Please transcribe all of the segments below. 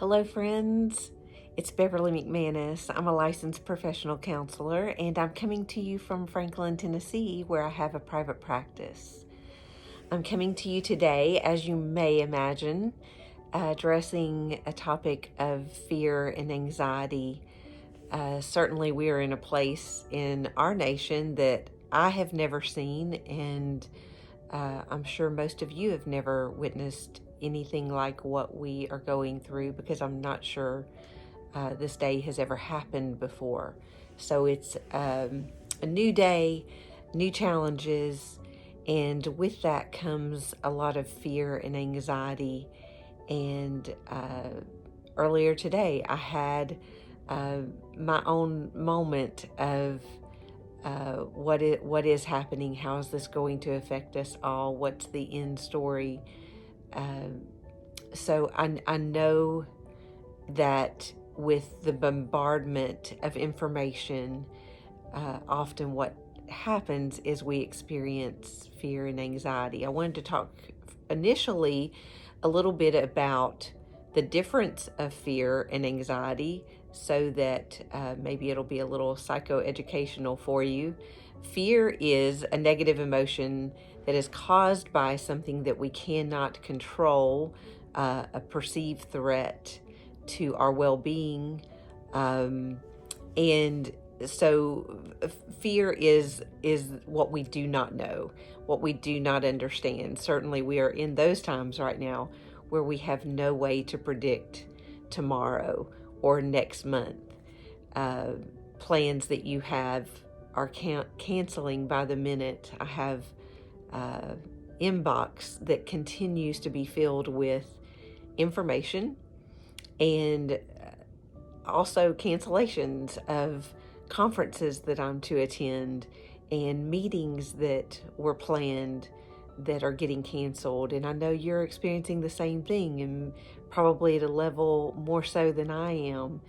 Hello, friends. It's Beverly McManus. I'm a licensed professional counselor, and I'm coming to you from Franklin, Tennessee, where I have a private practice. I'm coming to you today, as you may imagine, addressing a topic of fear and anxiety. Certainly, we are in a place in our nation that I have never seen, and I'm sure most of you have never witnessed anything like what we are going through, because I'm not sure this day has ever happened before. So it's a new day, new challenges, and with that comes a lot of fear and anxiety. And earlier today, I had my own moment of what is happening, how is this going to affect us all, what's the end story. So I know that with the bombardment of information, often what happens is we experience fear and anxiety. I wanted to talk initially a little bit about the difference of fear and anxiety so that maybe it'll be a little psychoeducational for you. Fear is a negative emotion that is caused by something that we cannot control, a perceived threat to our well-being, and so fear is what we do not know, what we do not understand. Certainly we are in those times right now where we have no way to predict tomorrow or next month. Plans that you have are canceling by the minute. I have inbox that continues to be filled with information, and also cancellations of conferences that I'm to attend and meetings that were planned that are getting canceled. And I know you're experiencing the same thing, and probably at a level more so than I am,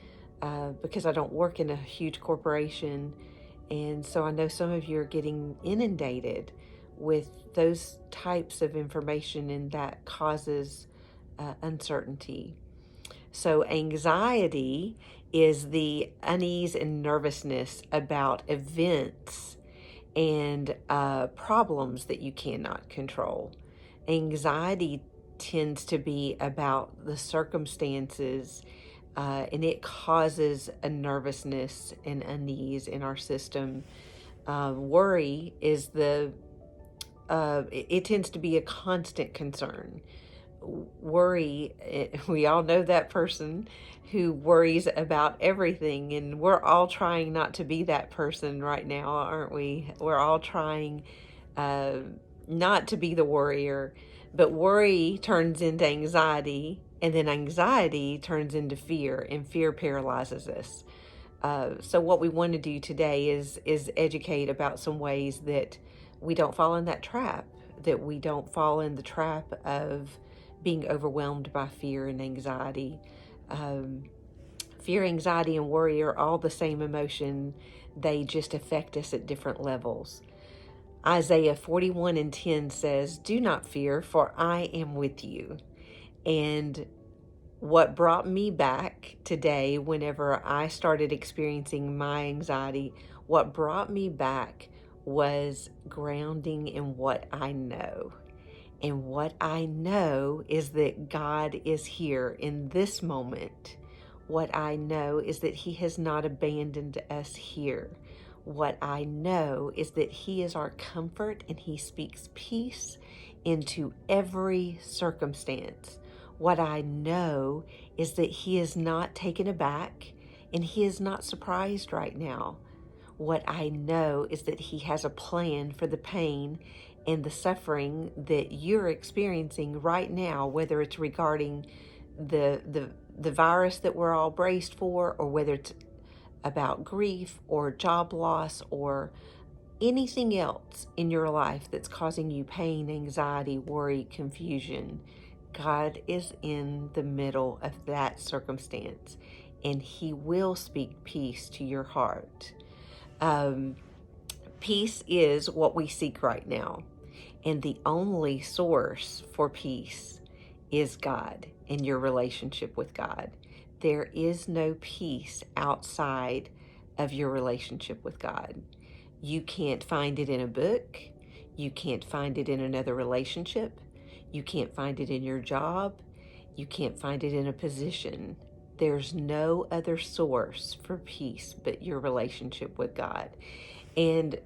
because I don't work in a huge corporation. And so I know some of you are getting inundated with those types of information, and that causes uncertainty. So anxiety is the unease and nervousness about events and problems that you cannot control. Anxiety tends to be about the circumstances, and it causes a nervousness and unease in our system. Worry is it tends to be a constant concern. Worry, we all know that person who worries about everything, and we're all trying not to be that person right now, aren't we? We're all trying uh, not to be the worrier, but worry turns into anxiety, and then anxiety turns into fear, and fear paralyzes us. So what we want to do today is educate about some ways that we don't fall in that trap, that we don't fall in the trap of being overwhelmed by fear and anxiety. Fear, anxiety, and worry are all the same emotion. They just affect us at different levels. Isaiah 41:10 says, "Do not fear, for I am with you." And what brought me back today, whenever I started experiencing my anxiety, what brought me back was grounding in what I know. And what I know is that God is here in this moment. What I know is that He has not abandoned us here. What I know is that He is our comfort, and He speaks peace into every circumstance. What I know is that He is not taken aback, and He is not surprised right now. What I know is that He has a plan for the pain and the suffering that you're experiencing right now, whether it's regarding the virus that we're all braced for, or whether it's about grief or job loss or anything else in your life that's causing you pain, anxiety, worry, confusion. God is in the middle of that circumstance, and He will speak peace to your heart. Peace is what we seek right now, and the only source for peace is God. in your relationship with God. There is no peace outside of your relationship with God. You can't find it in a book. You can't find it in another relationship. You can't find it in your job. You can't find it in a position. There's no other source for peace but your relationship with God. And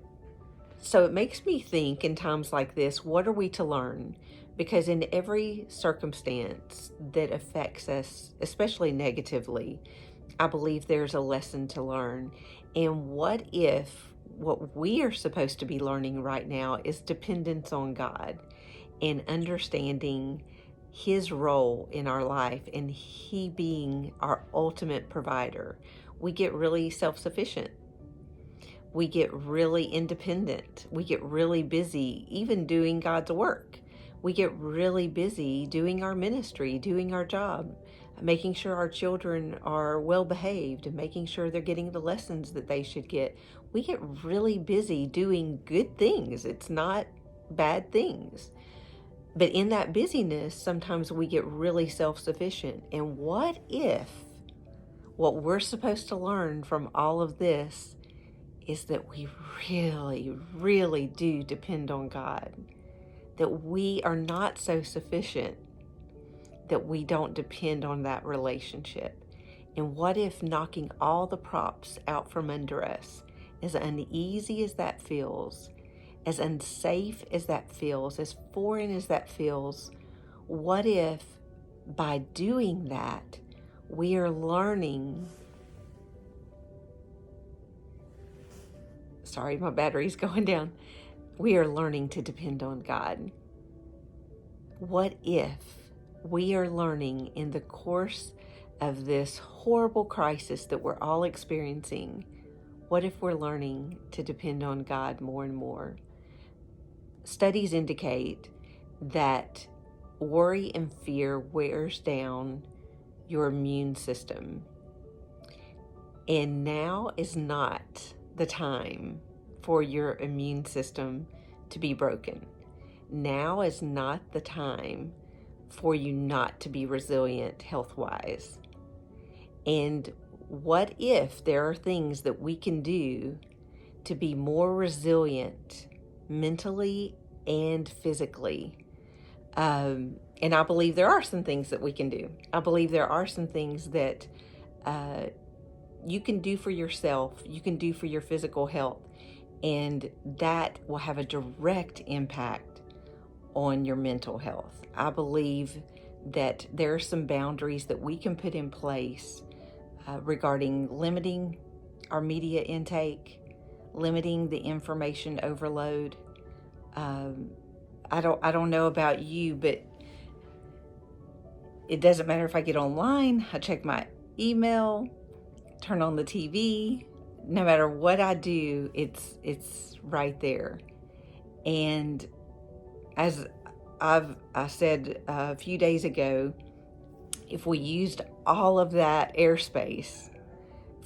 so it makes me think in times like this, what are we to learn? Because in every circumstance that affects us, especially negatively, I believe there's a lesson to learn. And what if what we are supposed to be learning right now is dependence on God and understanding His role in our life and He being our ultimate provider? We get really self-sufficient. We get really independent. We get really busy even doing God's work. We get really busy doing our ministry, doing our job, making sure our children are well behaved and making sure they're getting the lessons that they should get. We get really busy doing good things. It's not bad things. But in that busyness, sometimes we get really self-sufficient. And what if what we're supposed to learn from all of this is that we really, really do depend on God? That we are not so sufficient that we don't depend on that relationship. And what if knocking all the props out from under us, as uneasy as that feels, as unsafe as that feels, as foreign as that feels, what if by doing that, we are learning, sorry, my battery's going down, we are learning to depend on God? What if we are learning in the course of this horrible crisis that we're all experiencing, what if we're learning to depend on God more and more? Studies indicate that worry and fear wears down your immune system. And now is not the time for your immune system to be broken. Now is not the time for you not to be resilient health-wise. And what if there are things that we can do to be more resilient mentally and physically? And I believe there are some things that we can do. I believe there are some things that you can do for yourself, you can do for your physical health, and that will have a direct impact on your mental health. I believe that there are some boundaries that we can put in place regarding limiting our media intake, limiting the information overload. I don't know about you, but it doesn't matter if I get online, I check my email, turn on the TV, no matter what I do, it's right there. And as I said a few days ago, if we used all of that airspace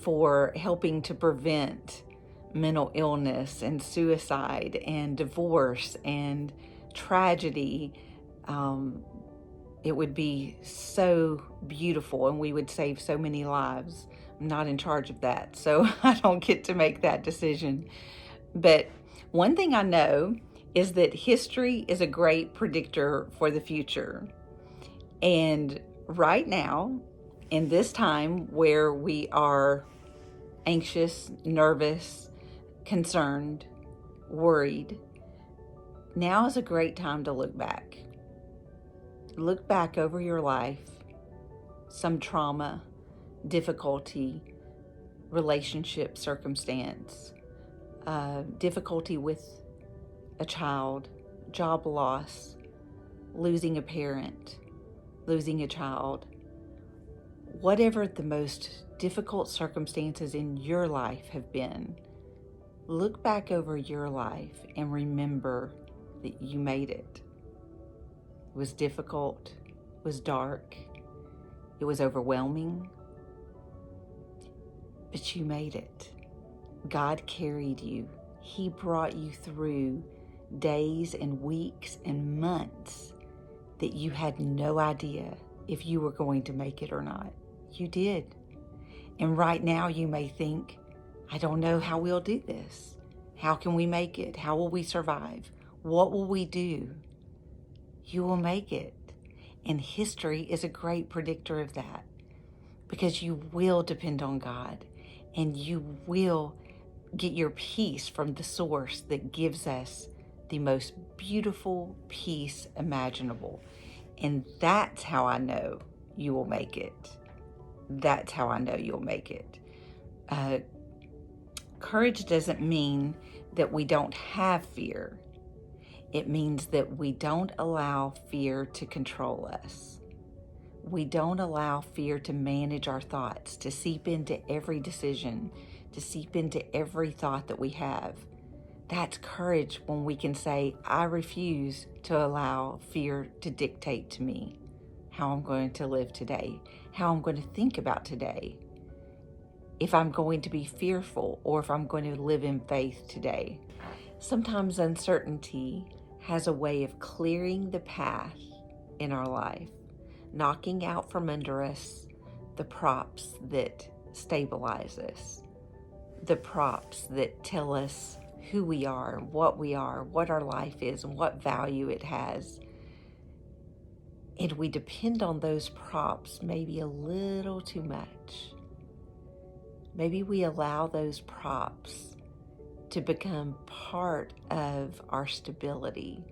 for helping to prevent mental illness and suicide and divorce and tragedy, it would be so beautiful and we would save so many lives. I'm not in charge of that, so I don't get to make that decision. But one thing I know is that history is a great predictor for the future. And right now, in this time where we are anxious, nervous, concerned, worried, now is a great time to look back. Look back over your life, some trauma, difficulty, relationship circumstance, difficulty with a child, job loss, losing a parent, losing a child. Whatever the most difficult circumstances in your life have been, look back over your life and remember that you made it. It was difficult, it was dark, it was overwhelming, but you made it. God carried you. He brought you through days and weeks and months that you had no idea if you were going to make it or not. You did. And right now you may think, I don't know how we'll do this. How can we make it? How will we survive? What will we do? You will make it. And history is a great predictor of that, because you will depend on God and you will get your peace from the source that gives us the most beautiful peace imaginable. And that's how I know you will make it. That's how I know you'll make it. Courage doesn't mean that we don't have fear. It means that we don't allow fear to control us. We don't allow fear to manage our thoughts, to seep into every decision, to seep into every thought that we have. That's courage when we can say, I refuse to allow fear to dictate to me how I'm going to live today, how I'm going to think about today, if I'm going to be fearful or if I'm going to live in faith today. Sometimes uncertainty has a way of clearing the path in our life, knocking out from under us the props that stabilize us, the props that tell us who we are, what our life is, and what value it has. And we depend on those props maybe a little too much. Maybe we allow those props to become part of our stability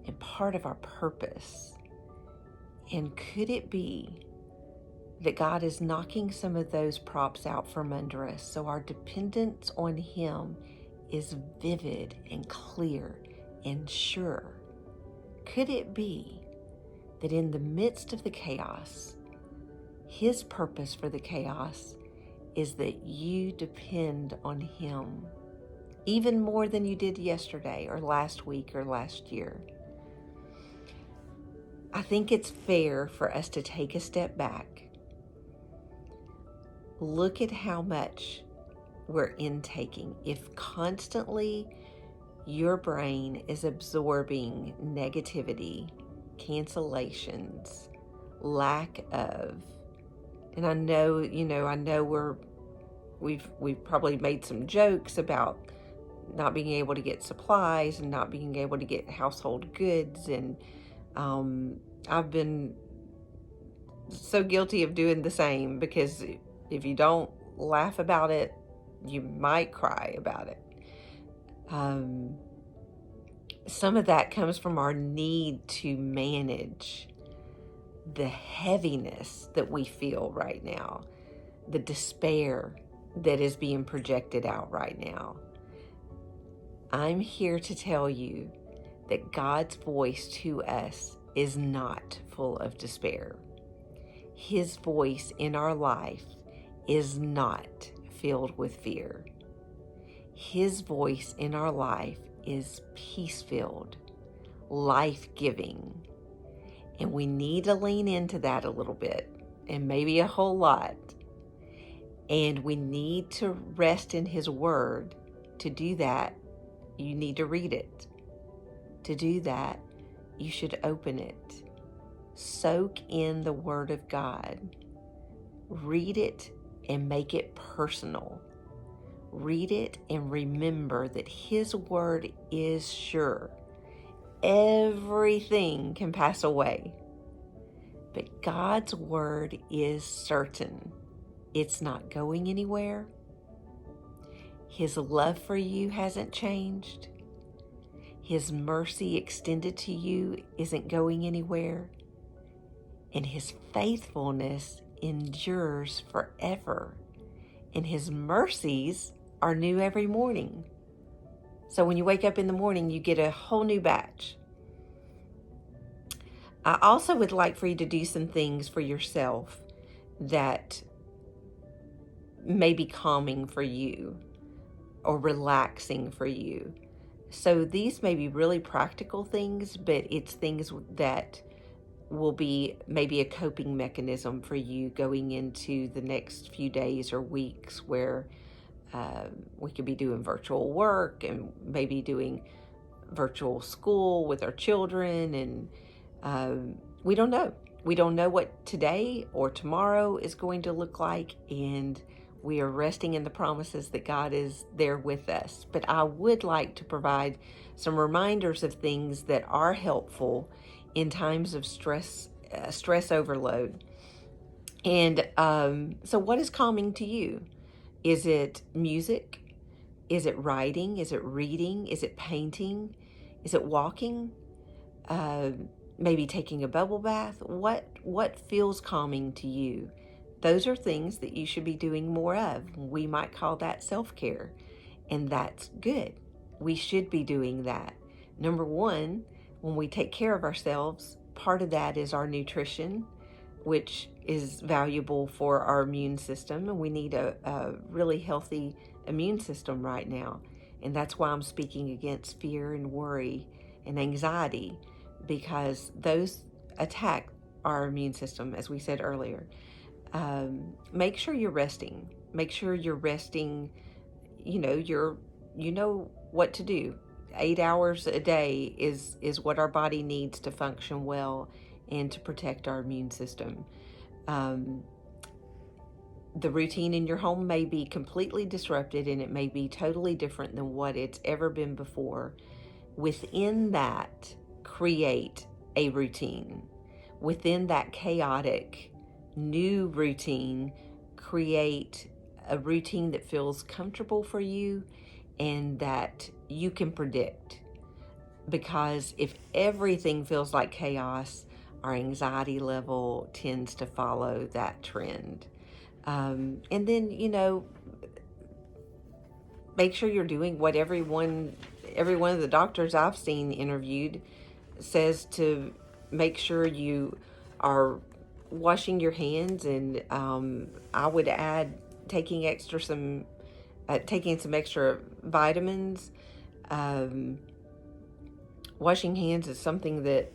and part of our purpose. And could it be that God is knocking some of those props out from under us so our dependence on Him is vivid and clear and sure? Could it be that in the midst of the chaos, His purpose for the chaos is that you depend on Him even more than you did yesterday or last week or last year? I think it's fair for us to take a step back. Look at how much we're intaking. If constantly your brain is absorbing negativity, cancellations, lack of, and I know we've probably made some jokes about not being able to get supplies and not being able to get household goods, and I've been so guilty of doing the same, because if you don't laugh about it, you might cry about it. Some of that comes from our need to manage the heaviness that we feel right now, the despair that is being projected out right now. I'm here to tell you that God's voice to us is not full of despair. His voice in our life is not filled with fear. His voice in our life is peace-filled, life-giving. And we need to lean into that a little bit, and maybe a whole lot. And we need to rest in His Word. To do that, you need to read it. To do that, you should open it. Soak in the Word of God. Read it and make it personal. Read it and remember that His Word is sure. Everything can pass away, but God's Word is certain. It's not going anywhere. His love for you hasn't changed. His mercy extended to you isn't going anywhere. And His faithfulness endures forever. And His mercies are new every morning. So when you wake up in the morning, you get a whole new batch. I also would like for you to do some things for yourself that may be calming for you or relaxing for you. So these may be really practical things, but it's things that will be maybe a coping mechanism for you going into the next few days or weeks, where we could be doing virtual work and maybe doing virtual school with our children, and we don't know. we don't know what today or tomorrow is going to look like, and we are resting in the promises that God is there with us. But I would like to provide some reminders of things that are helpful in times of stress overload. And so what is calming to you? Is it music? Is it writing? Is it reading? Is it painting? Is it walking? Maybe taking a bubble bath? What feels calming to you? Those are things that you should be doing more of. We might call that self-care, and that's good. We should be doing that. Number one, when we take care of ourselves, part of that is our nutrition, which is valuable for our immune system, and we need a really healthy immune system right now. And that's why I'm speaking against fear and worry and anxiety, because those attack our immune system, as we said earlier. Make sure you're resting. Make sure you're resting. You know what to do. 8 hours a day is what our body needs to function well and to protect our immune system. The routine in your home may be completely disrupted, and it may be totally different than what it's ever been before. Within that, create a routine. Within that chaotic new routine, create a routine that feels comfortable for you and that you can predict. Because if everything feels like chaos, our anxiety level tends to follow that trend. And then, make sure you're doing what every one of the doctors I've seen interviewed says, to make sure you are washing your hands, and I would add taking some extra vitamins. Washing hands is something that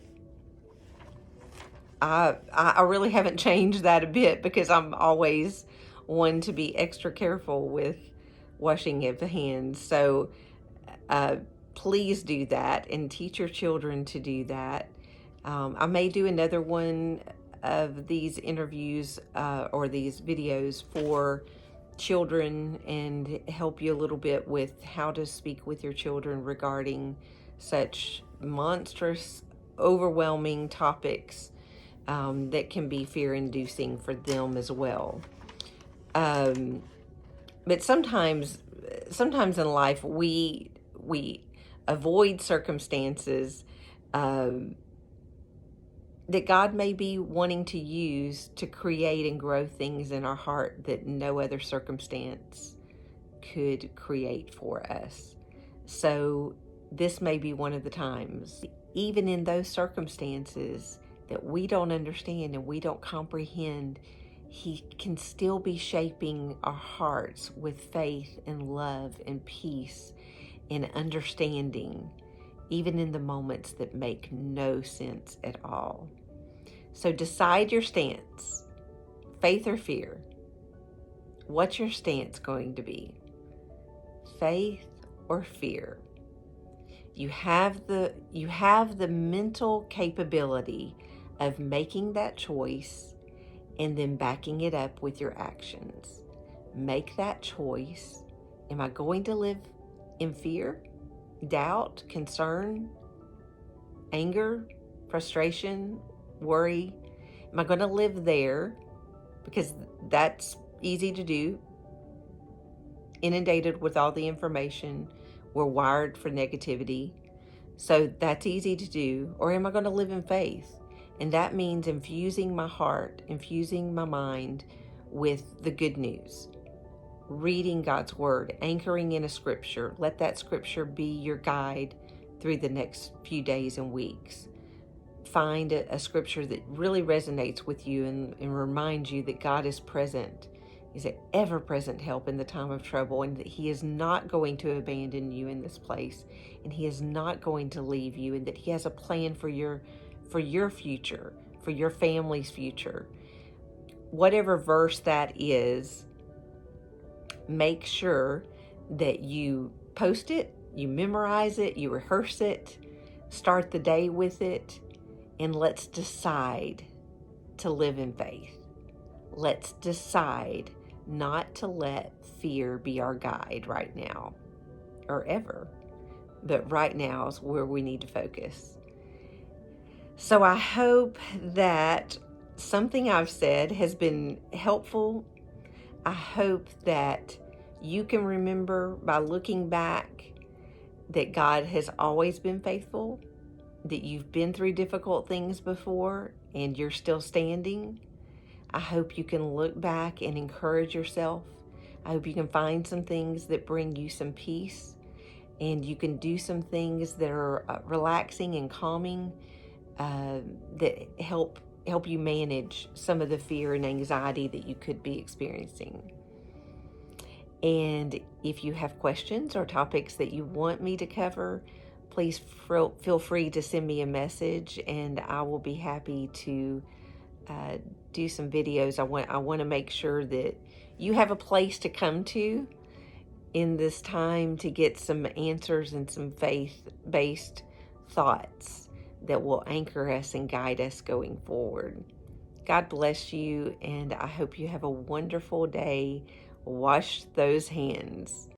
I really haven't changed that a bit, because I'm always one to be extra careful with washing of the hands. So please do that and teach your children to do that. I may do another one of these interviews or these videos for children and help you a little bit with how to speak with your children regarding such monstrous, overwhelming topics that can be fear-inducing for them as well. But sometimes in life we avoid circumstances that God may be wanting to use to create and grow things in our heart that no other circumstance could create for us. So this may be one of the times, even in those circumstances that we don't understand and we don't comprehend, He can still be shaping our hearts with faith and love and peace and understanding, even in the moments that make no sense at all. So decide your stance, faith or fear. What's your stance going to be? Faith or fear? You have the mental capability of making that choice and then backing it up with your actions. Make that choice. Am I going to live in fear, doubt, concern, anger, frustration, worry? Am I going to live there? Because that's easy to do. Inundated with all the information, we're wired for negativity. So that's easy to do. Or am I going to live in faith? And that means infusing my heart, infusing my mind with the good news. Reading God's word, anchoring in a scripture. Let that scripture be your guide through the next few days and weeks. Find a scripture that really resonates with you and reminds you that God is present. He's an ever-present help in the time of trouble, and that He is not going to abandon you in this place, and He is not going to leave you, and that He has a plan for your future, for your family's future. Whatever verse that is, make sure that you post it, you memorize it, you rehearse it, start the day with it, and let's decide to live in faith. Let's decide not to let fear be our guide right now or ever, but right now is where we need to focus. So I hope that something I've said has been helpful. I hope that you can remember by looking back that God has always been faithful, that you've been through difficult things before and you're still standing. I hope you can look back and encourage yourself. I hope you can find some things that bring you some peace, and you can do some things that are relaxing and calming, that help you manage some of the fear and anxiety that you could be experiencing. And if you have questions or topics that you want me to cover, please feel free to send me a message, and I will be happy to do some videos. I want to make sure that you have a place to come to in this time to get some answers and some faith-based thoughts that will anchor us and guide us going forward. God bless you, and I hope you have a wonderful day. Wash those hands.